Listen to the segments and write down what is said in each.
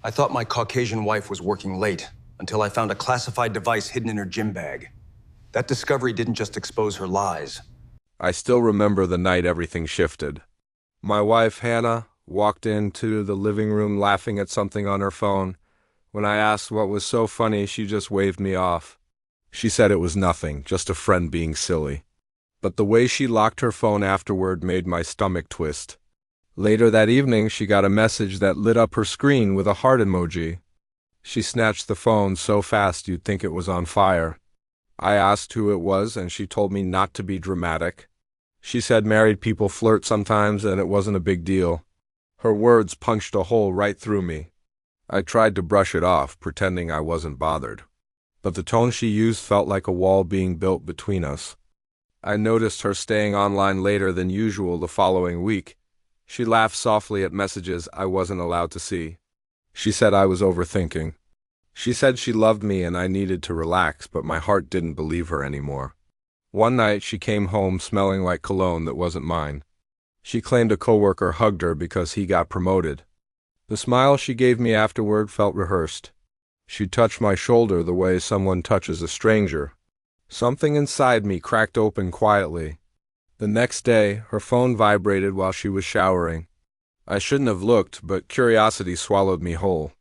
I thought my Caucasian wife was working late until I found a classified device hidden in her gym bag. That discovery didn't just expose her lies. I still remember the night everything shifted. My wife, Hannah, walked into the living room laughing at something on her phone. When I asked what was so funny, she just waved me off. She said it was nothing, just a friend being silly. But the way she locked her phone afterward made my stomach twist. Later that evening, she got a message that lit up her screen with a heart emoji. She snatched the phone so fast you'd think it was on fire. I asked who it was, and she told me not to be dramatic. She said married people flirt sometimes and it wasn't a big deal. Her words punched a hole right through me. I tried to brush it off, pretending I wasn't bothered. But the tone she used felt like a wall being built between us. I noticed her staying online later than usual the following week. She laughed softly at messages I wasn't allowed to see. She said I was overthinking. She said she loved me and I needed to relax, but my heart didn't believe her anymore. One night she came home smelling like cologne that wasn't mine. She claimed a coworker hugged her because he got promoted. The smile she gave me afterward felt rehearsed. She touched my shoulder the way someone touches a stranger. Something inside me cracked open quietly. The next day, her phone vibrated while she was showering. I shouldn't have looked, but curiosity swallowed me whole.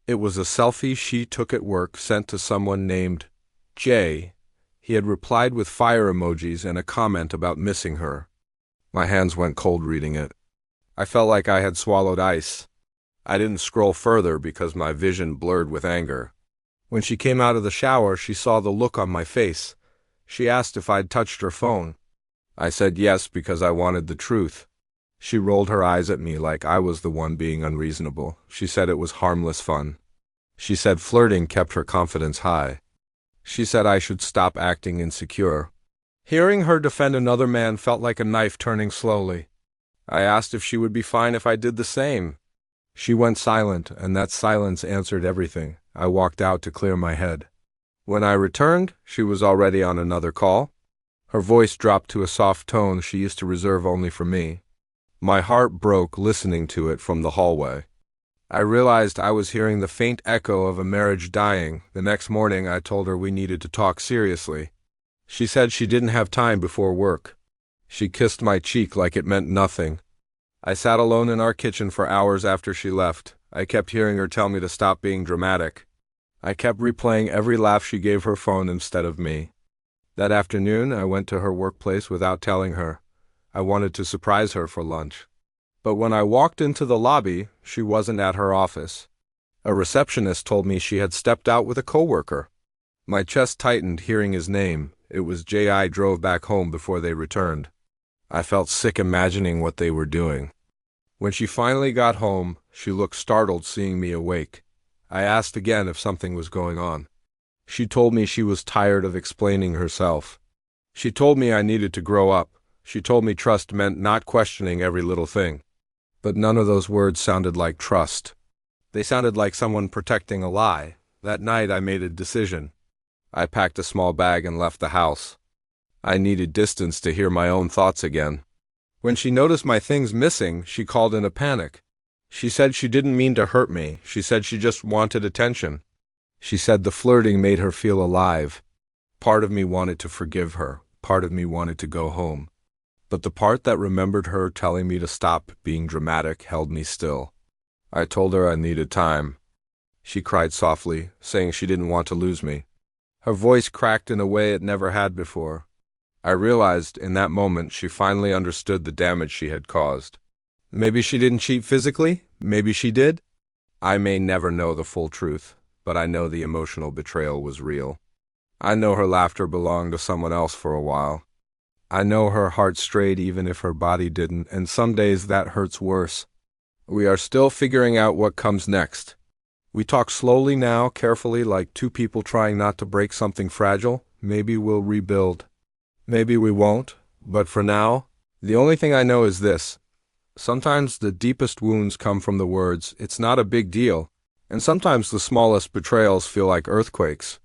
It was a selfie she took at work sent to someone named Jay. He had replied with fire emojis and a comment about missing her. My hands went cold reading it. I felt like I had swallowed ice. I didn't scroll further because my vision blurred with anger. When she came out of the shower, she saw the look on my face. She asked if I'd touched her phone. I said yes because I wanted the truth. She rolled her eyes at me like I was the one being unreasonable. She said it was harmless fun. She said flirting kept her confidence high. She said I should stop acting insecure. Hearing her defend another man felt like a knife turning slowly. I asked if she would be fine if I did the same. She went silent, and that silence answered everything. I walked out to clear my head. When I returned, she was already on another call. Her voice dropped to a soft tone she used to reserve only for me. My heart broke listening to it from the hallway. I realized I was hearing the faint echo of a marriage dying. The next morning, I told her we needed to talk seriously. She said she didn't have time before work. She kissed my cheek like it meant nothing. I sat alone in our kitchen for hours after she left. I kept hearing her tell me to stop being dramatic. I kept replaying every laugh she gave her phone instead of me. That afternoon, I went to her workplace without telling her. I wanted to surprise her for lunch. But when I walked into the lobby, she wasn't at her office. A receptionist told me she had stepped out with a coworker. My chest tightened hearing his name. It was Jay. I drove back home before they returned. I felt sick imagining what they were doing. When she finally got home, she looked startled seeing me awake. I asked again if something was going on. She told me she was tired of explaining herself. She told me I needed to grow up. She told me trust meant not questioning every little thing. But none of those words sounded like trust. They sounded like someone protecting a lie. That night I made a decision. I packed a small bag and left the house. I needed distance to hear my own thoughts again. When she noticed my things missing, she called in a panic. She said she didn't mean to hurt me. She said she just wanted attention. She said the flirting made her feel alive. Part of me wanted to forgive her. Part of me wanted to go home. But the part that remembered her telling me to stop being dramatic held me still. I told her I needed time. She cried softly, saying she didn't want to lose me. Her voice cracked in a way it never had before. I realized in that moment she finally understood the damage she had caused. Maybe she didn't cheat physically. Maybe she did. I may never know the full truth, but I know the emotional betrayal was real. I know her laughter belonged to someone else for a while. I know her heart strayed even if her body didn't, and some days that hurts worse. We are still figuring out what comes next. We talk slowly now, carefully, like two people trying not to break something fragile. Maybe we'll rebuild. Maybe we won't, but for now, the only thing I know is this. Sometimes the deepest wounds come from the words, "It's not a big deal," and sometimes the smallest betrayals feel like earthquakes.